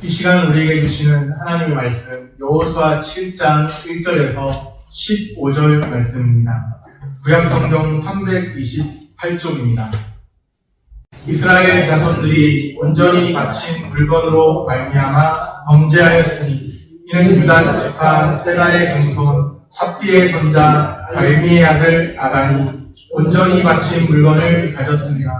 이 시간 우리에게 주시는 하나님의 말씀 여호수아 7장 1절에서 15절 말씀입니다. 구약성경 328쪽입니다. 이스라엘 자손들이 온전히 바친 물건으로 말미암아 범죄하였으니 이는 유다 지파 세라의 정손 삽디의 손자 발미의 아들 아간이 온전히 바친 물건을 가졌습니다.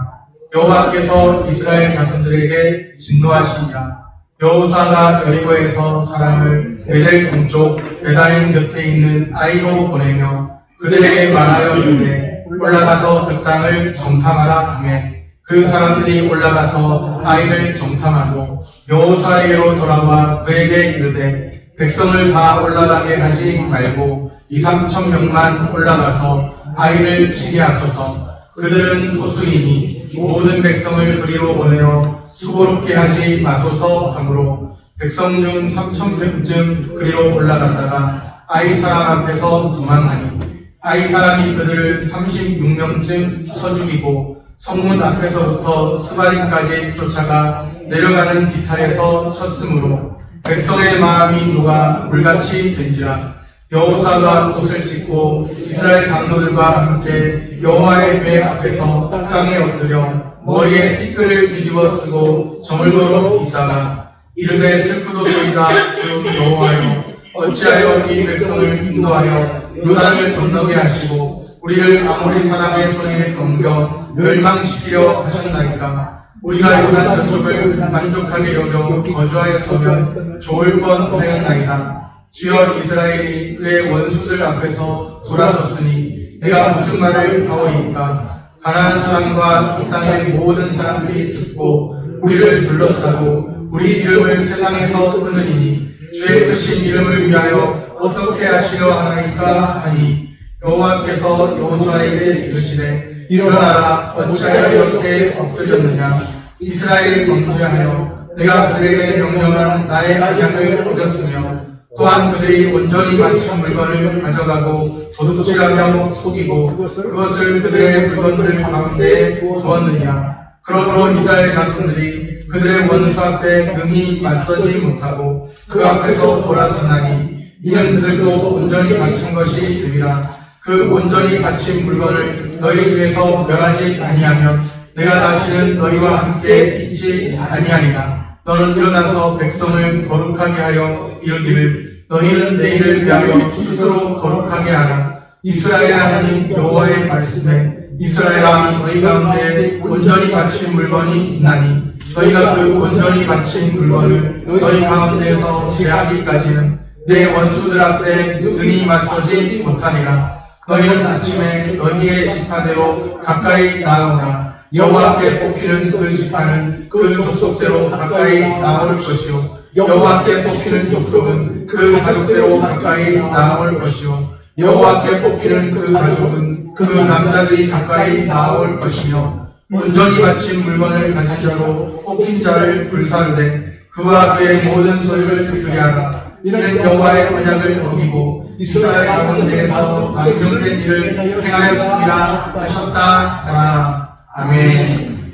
여호와께서 이스라엘 자손들에게 진노하시니라. 여호수아가 여리고에서 사람을 베델 동쪽 베다임 곁에 있는 아이로 보내며 그들에게 말하여 이르되 올라가서 그 땅을 정탐하라 하며 그 사람들이 올라가서 아이를 정탐하고 여호수아에게로 돌아와 그에게 이르되 백성을 다 올라가게 하지 말고 2-3천 명만 올라가서 아이를 치게 하소서. 그들은 소수이니 모든 백성을 그리로 보내어 수고롭게 하지 마소서 하므로 백성 중 3,000명쯤 그리로 올라갔다가 아이 사람 앞에서 도망하니 아이 사람이 그들을 36명쯤 쳐 죽이고 성문 앞에서부터 스바림까지 쫓아가 내려가는 비탈에서 쳤으므로 백성의 마음이 녹아 물같이 된지라. 여호수아가 옷을 찢고 이스라엘 장로들과 함께 여호와의 궤 앞에서 땅에 엎드려 머리에 티끌을 뒤집어 쓰고 저물도록 있다가 이르되 슬프도소이다 주 여호와여 어찌하여 이 백성을 인도하여 요단을 건너게 하시고 우리를 아모리 사람의 손에 넘겨 멸망시키려 하셨나이까. 우리가 요단 저쪽을 만족하게 여겨 거주하였다면 좋을 뻔하였나이다. 주여 이스라엘이 그의 원수들 앞에서 돌아섰으니 내가 무슨 말을 하오리까. 가나안 사람과 이 땅의 모든 사람들이 듣고 우리를 둘러싸고 우리 이름을 세상에서 끊으리니 주의 크신 이름을 위하여 어떻게 하시려 하나이까 하니 여호와께서 여호수아에게 이르시되 일어나라. 어찌하여 이렇게 엎드렸느냐. 이스라엘이 범죄하여 내가 그들에게 명령한 나의 언약을 어겼으며 또한 그들이 온전히 바친 물건을 가져가고 도둑질하며 속이고 그것을 그들의 물건들 가운데에 두었느니라. 그러므로 이스라엘 자손들이 그들의 원수 앞에 능히 맞서지 못하고 그 앞에서 돌아섰나니 이는 그들도 온전히 바친 것이 됨이라. 그 온전히 바친 물건을 너희 중에서 멸하지 아니하면 내가 다시는 너희와 함께 있지 아니하리라. 너는 일어나서 백성을 거룩하게 하여 이르기를 너희는 내일을 위하여 스스로 거룩하게 하라. 이스라엘의 하나님 여호와의 말씀에 이스라엘아 너희 가운데 온전히 바친 물건이 있나니 너희가 그 온전히 바친 물건을 너희 가운데에서 제하기까지는 내 원수들 앞에 능히 맞서지 못하리라. 너희는 아침에 너희의 지파대로 가까이 나아오라. 여호와께 뽑히는 그 지파는 그 족속대로 가까이 나아올 것이요 여호와께 뽑히는 족속은 그 가족대로 가까이 나아올 것이요 여호와께 뽑히는 그 가족은 그 남자들이 가까이 나아올 것이며 온전히 바친 물건을 가진 자로 뽑힌 자를 불사르되 그와 그의 모든 소유를 그리하라. 이는 여호와의 언약을 어기고 이스라엘 가운데에서 망령된 일을 행하였음이라 하셨다 하라. 아멘.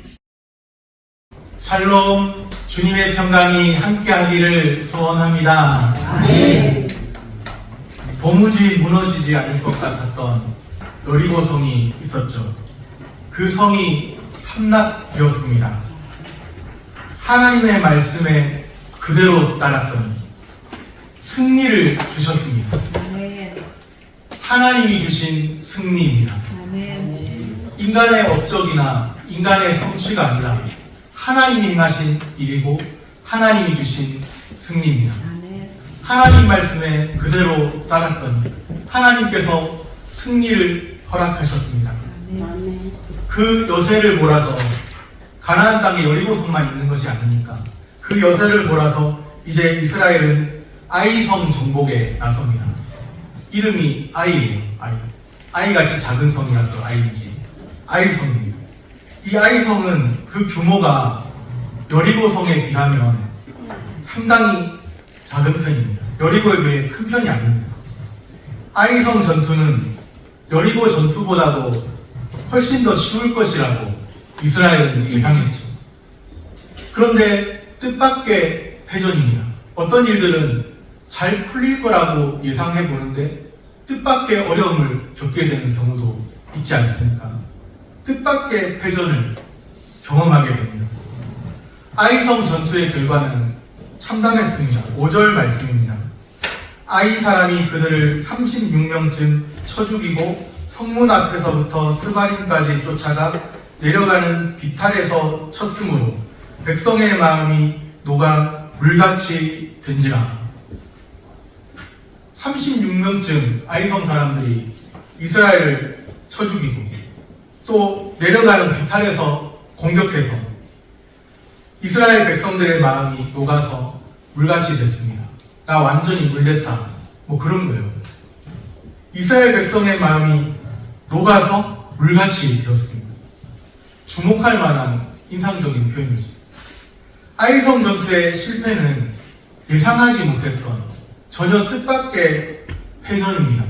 샬롬. 주님의 평강이 함께하기를 소원합니다. 아멘. 도무지 무너지지 않을 것 같았던 여리고 성이 있었죠. 그 성이 함락되었습니다. 하나님의 말씀에 그대로 따랐더니 승리를 주셨습니다. 아멘. 하나님이 주신 승리입니다. 아멘. 인간의 업적이나 인간의 성취가 아니라 하나님이 행하신 일이고 하나님이 주신 승리입니다. 하나님 말씀에 그대로 따랐더니 하나님께서 승리를 허락하셨습니다. 그 여세를 몰아서 가나안 땅에 여리고성만 있는 것이 아니니까 그 여세를 몰아서 이제 이스라엘은 아이성 정복에 나섭니다. 이름이 아이예요. 아이같이 작은 성이라서 아이인지 아이성입니다. 이 아이성은 그 규모가 여리고성에 비하면 상당히 작은 편입니다. 여리고에 비해 큰 편이 아닙니다. 아이성 전투는 여리고 전투보다도 훨씬 더 쉬울 것이라고 이스라엘은 예상했죠. 그런데 뜻밖의 패전입니다. 어떤 일들은 잘 풀릴 거라고 예상해 보는데 뜻밖의 어려움을 겪게 되는 경우도 있지 않습니까? 뜻밖의 패전을 경험하게 됩니다. 아이성 전투의 결과는 참담했습니다. 5절 말씀입니다. 아이 사람이 그들을 36명쯤 쳐 죽이고 성문 앞에서부터 스바림까지 쫓아가 내려가는 비탈에서 쳤으므로 백성의 마음이 녹아 물같이 된지라. 36명쯤 아이성 사람들이 이스라엘을 쳐 죽이고 또 내려가는 비탈에서 공격해서 이스라엘 백성들의 마음이 녹아서 물같이 됐습니다. 나 완전히 물됐다. 뭐 그런 거예요. 이스라엘 백성의 마음이 녹아서 물같이 되었습니다. 주목할 만한 인상적인 표현이죠. 아이성 전투의 실패는 예상하지 못했던 전혀 뜻밖의 패전입니다.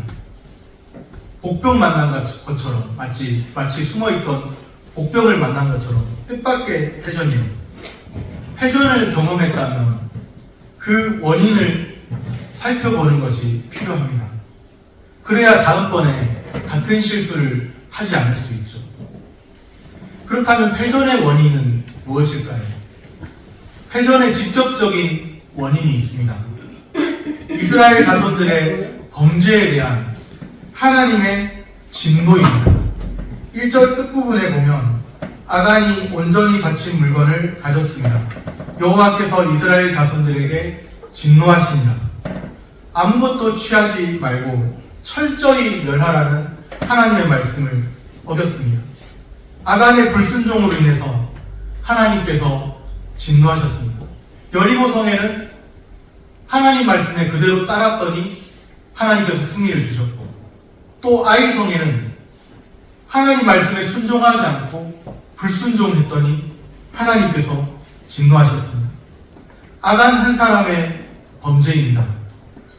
복병 만난 것처럼 마치 숨어있던 복병을 만난 것처럼 뜻밖의 패전이에요. 패전을 경험했다면 그 원인을 살펴보는 것이 필요합니다. 그래야 다음번에 같은 실수를 하지 않을 수 있죠. 그렇다면 패전의 원인은 무엇일까요? 패전의 직접적인 원인이 있습니다. 이스라엘 자손들의 범죄에 대한 하나님의 진노입니다. 1절 끝부분에 보면 아간이 온전히 바친 물건을 가졌습니다. 여호와께서 이스라엘 자손들에게 진노하십니다. 아무것도 취하지 말고 철저히 멸하라는 하나님의 말씀을 어겼습니다. 아간의 불순종으로 인해서 하나님께서 진노하셨습니다. 여리고 성에는 하나님 말씀에 그대로 따랐더니 하나님께서 승리를 주셨고, 또 아이 성에는 하나님 말씀에 순종하지 않고 불순종했더니 하나님께서 진노하셨습니다. 아간 한 사람의 범죄입니다.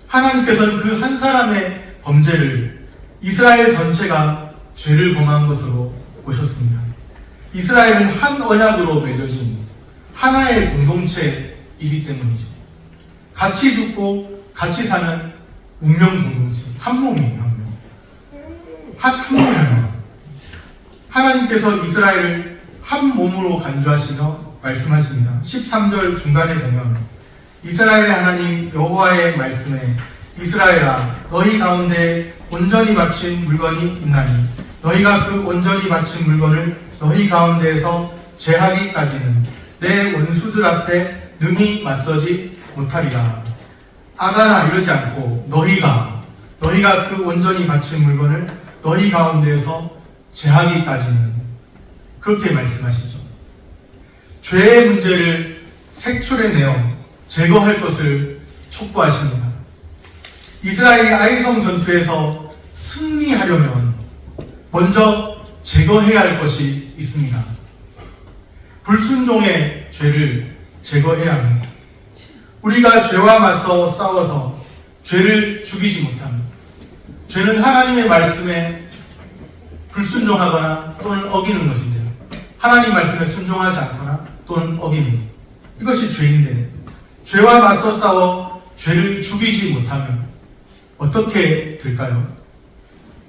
하나님께서는 그 한 사람의 범죄를 이스라엘 전체가 죄를 범한 것으로 보셨습니다. 이스라엘은 한 언약으로 맺어진 하나의 공동체이기 때문이죠. 같이 죽고 같이 사는 운명 공동체, 한 몸이에요. 한 몸입니다. 하나님께서 이스라엘을 한 몸으로 간주하시며 말씀하십니다. 13절 중간에 보면 이스라엘의 하나님 여호와의 말씀에 이스라엘아 너희 가운데 온전히 바친 물건이 있나니 너희가 그 온전히 바친 물건을 너희 가운데에서 제하기까지는 내 원수들 앞에 능히 맞서지 못하리라. 아가나 이러지 않고 너희가 그 온전히 바친 물건을 너희 가운데에서 제하기까지는, 그렇게 말씀하시죠. 죄의 문제를 색출해내어 제거할 것을 촉구하십니다. 이스라엘이 아이성 전투에서 승리하려면 먼저 제거해야 할 것이 있습니다. 불순종의 죄를 제거해야 합니다. 우리가 죄와 맞서 싸워서 죄를 죽이지 못하면, 죄는 하나님의 말씀에 불순종하거나 또는 어기는 것인데요. 하나님 말씀에 순종하지 않거나 또는 어기는 것. 이것이 죄인데, 죄와 맞서 싸워 죄를 죽이지 못하면 어떻게 될까요?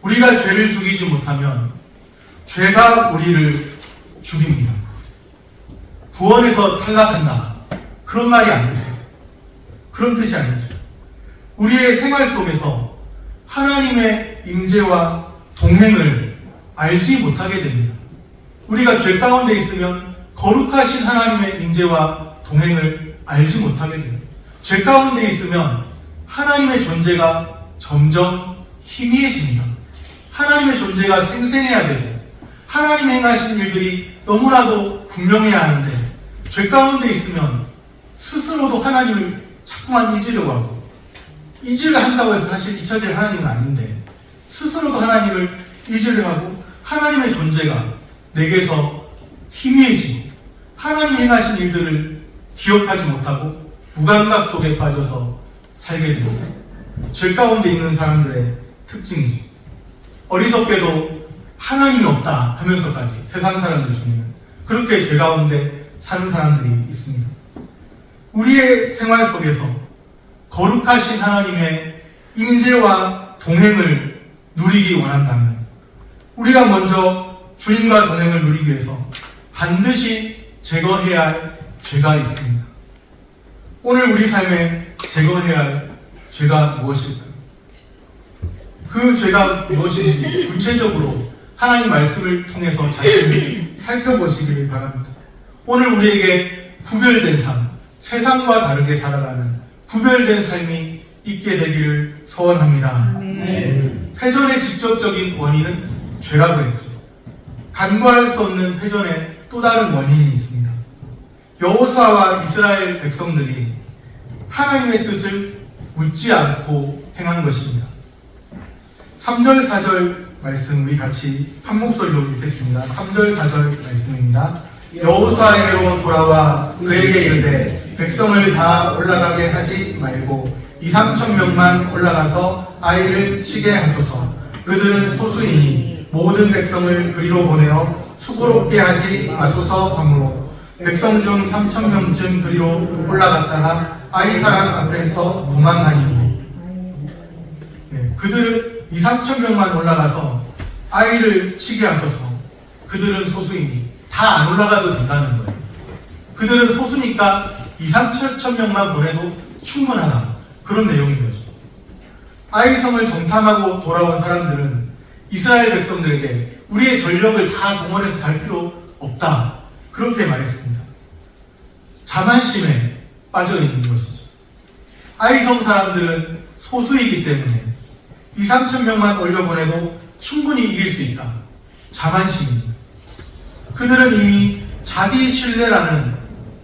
우리가 죄를 죽이지 못하면 죄가 우리를 죽입니다. 구원에서 탈락한다, 그런 말이 아니죠. 그런 뜻이 아니죠. 우리의 생활 속에서 하나님의 임재와 동행을 알지 못하게 됩니다. 우리가 죄 가운데 있으면 거룩하신 하나님의 임재와 동행을 알지 못하게 됩니다. 죄 가운데 있으면 하나님의 존재가 점점 희미해집니다. 하나님의 존재가 생생해야 되고 하나님 행하신 일들이 너무나도 분명해야 하는데, 죄 가운데 있으면 스스로도 하나님을 자꾸만 잊으려고 하고, 잊으려 한다고 해서 사실 잊혀질 하나님은 아닌데 스스로도 하나님을 잊으려 하고 하나님의 존재가 내게서 희미해지고 하나님 행하신 일들을 기억하지 못하고 무감각 속에 빠져서 살게 됩니다. 죄 가운데 있는 사람들의 특징이죠. 어리석게도 하나님이 없다 하면서까지 세상 사람들 중에는 그렇게 죄 가운데 사는 사람들이 있습니다. 우리의 생활 속에서 거룩하신 하나님의 임재와 동행을 누리기 원한다면 우리가 먼저 주님과 동행을 누리기 위해서 반드시 제거해야 할 죄가 있습니다. 오늘 우리 삶에 제거해야 할 죄가 무엇일까요? 그 죄가 무엇인지 구체적으로 하나님 말씀을 통해서 자신을 살펴보시기를 바랍니다. 오늘 우리에게 구별된 삶, 세상과 다르게 살아가는 구별된 삶이 있게 되기를 소원합니다. 패전의 직접적인 원인은 죄라고 했죠. 간과할 수 없는 패전의 또 다른 원인이 있습니다. 여호수아와 이스라엘 백성들이 하나님의 뜻을 묻지 않고 행한 것입니다. 3절, 4절 말씀 우리 같이 한 목소리로 읽겠습니다. 3절, 4절 말씀입니다. 여호수아에게로 돌아와 그에게 이르되 백성을 다 올라가게 하지 말고 2,3천 명만 올라가서 아이를 치게 하소서. 그들은 소수이니 모든 백성을 그리로 보내어 수고롭게 하지 마소서 하므로 백성 중 3천 명쯤 그리로 올라갔다가 아이 사람 앞에서 도망하니 그들은 2,3천 명만 올라가서 아이를 치게 하소서. 그들은 소수이니 다 안 올라가도 된다는 거예요. 그들은 소수니까 2,3천 명만 보내도 충분하다. 그런 내용인 거죠. 아이성을 정탐하고 돌아온 사람들은 이스라엘 백성들에게 우리의 전력을 다 동원해서 갈 필요 없다. 그렇게 말했습니다. 자만심에 빠져 있는 것이죠. 아이성 사람들은 소수이기 때문에 2,3천 명만 올려보내도 충분히 이길 수 있다. 자만심입니다. 그들은 이미 자기 신뢰라는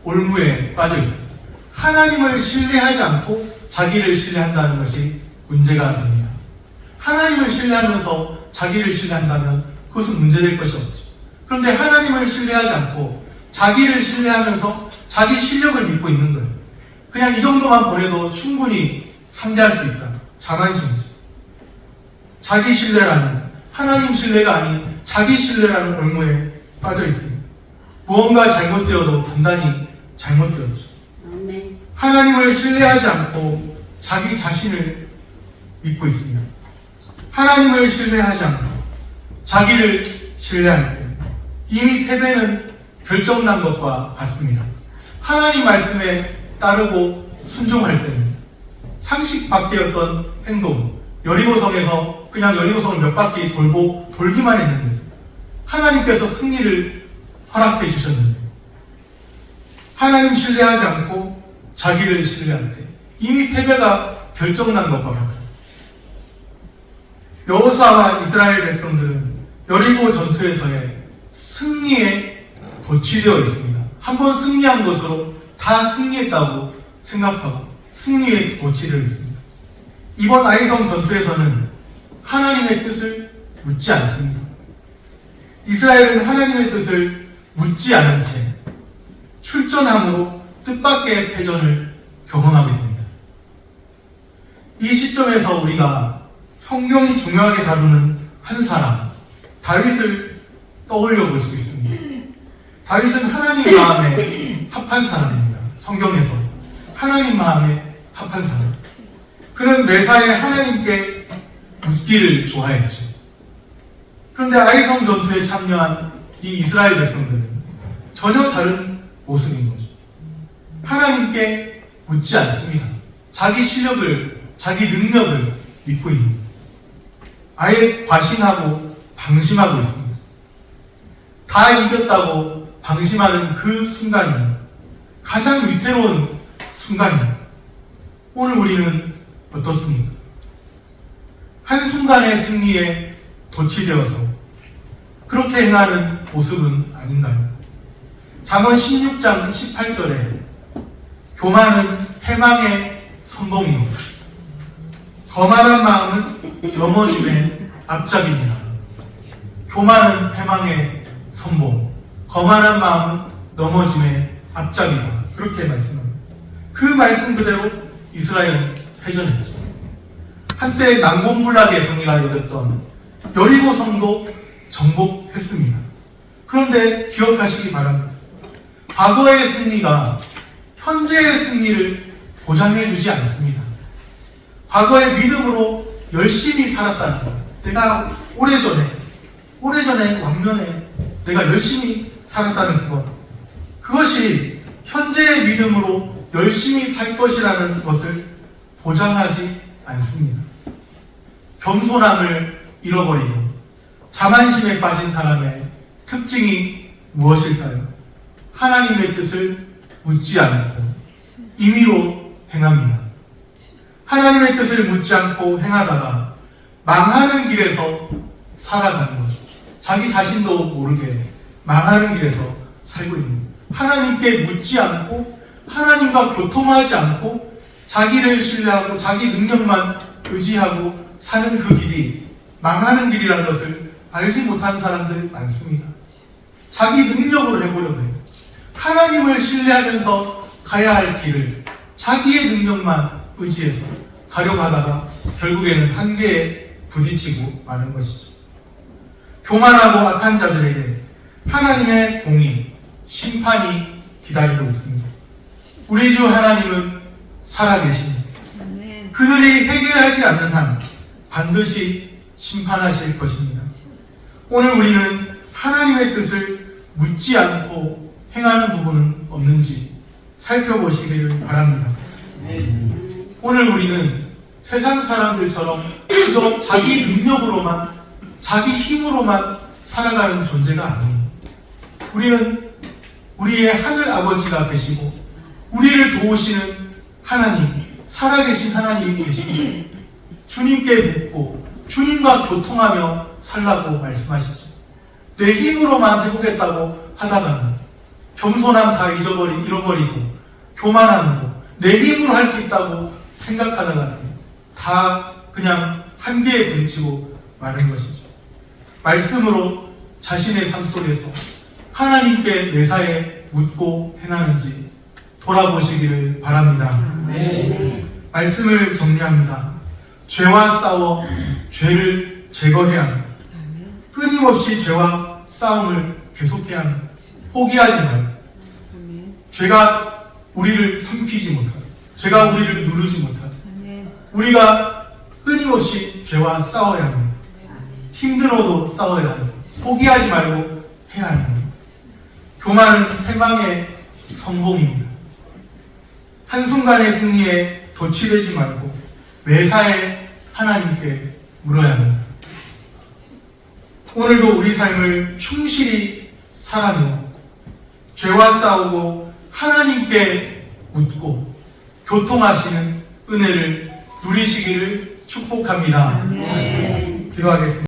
올무에 빠져 있습니다. 하나님을 신뢰하지 않고 자기를 신뢰한다는 것이 문제가 됩니다. 하나님을 신뢰하면서 자기를 신뢰한다면 그것은 문제될 것이 없죠. 그런데 하나님을 신뢰하지 않고 자기를 신뢰하면서 자기 실력을 믿고 있는 거예요. 그냥 이 정도만 보내도 충분히 상대할 수 있다. 자만심이죠. 자기 신뢰라는, 하나님 신뢰가 아닌 자기 신뢰라는 올무에 빠져 있습니다. 무언가 잘못되어도 단단히 잘못되었죠. 하나님을 신뢰하지 않고 자기 자신을 믿고 있습니다. 하나님을 신뢰하지 않고 자기를 신뢰할 때 이미 패배는 결정난 것과 같습니다. 하나님 말씀에 따르고 순종할 때는 상식 밖의 어떤 행동, 여리고성에서 그냥 여리고성을 몇 바퀴 돌고 돌기만 했는데 하나님께서 승리를 허락해 주셨는데 하나님 신뢰하지 않고 자기를 신뢰할 때 이미 패배가 결정난 것과 같아요. 여호수아와 이스라엘 백성들은 여리고 전투에서의 승리에 도취되어 있습니다. 한번 승리한 것으로 다 승리했다고 생각하고 승리에 도취되어 있습니다. 이번 아이성 전투에서는 하나님의 뜻을 묻지 않습니다. 이스라엘은 하나님의 뜻을 묻지 않은 채 출전함으로 뜻밖의 패전을 경험하게 됩니다. 이 시점에서 우리가 성경이 중요하게 다루는 한 사람, 다윗을 떠올려 볼 수 있습니다. 다윗은 하나님 마음에 합한 사람입니다. 성경에서 하나님 마음에 합한 사람. 그는 매사에 하나님께 묻기를 좋아했죠. 그런데 아이성 전투에 참여한 이 이스라엘 백성들은 전혀 다른 모습인 거죠. 하나님께 묻지 않습니다. 자기 실력을, 자기 능력을 믿고 있는 거예요. 아예 과신하고 방심하고 있습니다. 다 이겼다고 방심하는 그 순간이 가장 위태로운 순간입니다. 오늘 우리는 어떻습니까? 한순간의 승리에 도취되어서 그렇게 행하는 모습은 아닌가요? 잠언 16장 18절에 교만은 패망의 선봉이요 거만한 마음은 넘어짐의 앞잡이입니다. 교만은 패망의 선봉, 거만한 마음은 넘어짐의 앞잡이다. 그렇게 말씀합니다. 그 말씀 그대로 이스라엘은 패전했죠. 한때 난공불락의 성이라 여겼던 여리고 성도 정복했습니다. 그런데 기억하시기 바랍니다. 과거의 승리가 현재의 승리를 보장해주지 않습니다. 과거의 믿음으로 열심히 살았다는 것, 내가 오래전에 왕년에 내가 열심히 살았다는 것, 그것이 현재의 믿음으로 열심히 살 것이라는 것을 보장하지 않습니다. 겸손함을 잃어버리고 자만심에 빠진 사람의 특징이 무엇일까요? 하나님의 뜻을 묻지 않고 임의로 행합니다. 하나님의 뜻을 묻지 않고 행하다가 망하는 길에서 살아가는 거죠. 자기 자신도 모르게 망하는 길에서 살고 있는 거예요. 하나님께 묻지 않고 하나님과 교통하지 않고 자기를 신뢰하고 자기 능력만 의지하고 사는 그 길이 망하는 길이라는 것을 알지 못하는 사람들 많습니다. 자기 능력으로 해보려고 해요. 하나님을 신뢰하면서 가야 할 길을 자기의 능력만 의지해서 가려고 하다가 결국에는 한계에 부딪히고 마는 것이죠. 교만하고 악한 자들에게 하나님의 공의, 심판이 기다리고 있습니다. 우리 주 하나님은 살아계십니다. 그들이 회개하지 않는 한 반드시 심판하실 것입니다. 오늘 우리는 하나님의 뜻을 묻지 않고 행하는 부분은 없는지 살펴보시기를 바랍니다. 오늘 우리는 세상 사람들처럼 그저 자기 능력으로만, 자기 힘으로만 살아가는 존재가 아니에요. 우리는 우리의 하늘 아버지가 계시고 우리를 도우시는 하나님, 살아계신 하나님이 계십니다. 주님께 묻고 주님과 교통하며 살라고 말씀하시죠. 내 힘으로만 해보겠다고 하다가는 겸손함 다 잃어버리고 교만하고 내 힘으로 할 수 있다고 생각하다가는 다 그냥 한계에 부딪히고 마는 것이죠. 말씀으로 자신의 삶 속에서 하나님께 매사에 묻고 행하는지 돌아보시기를 바랍니다. 말씀을 정리합니다. 죄와 싸워 죄를 제거해야 합니다. 끊임없이 죄와 싸움을 계속해야 합니다. 포기하지 말고 죄가 우리를 삼키지 못하고 죄가 우리를 누르지 못하고 우리가 끊임없이 죄와 싸워야 합니다. 힘들어도 싸워야 합니다. 포기하지 말고 해야 합니다. 교만은 패망의 성공입니다. 한순간의 승리에 도취되지 말고 매사에 하나님께 물어야 합니다. 오늘도 우리 삶을 충실히 살아내어 죄와 싸우고 하나님께 묻고 교통하시는 은혜를 누리시기를 축복합니다. 기도하겠습니다.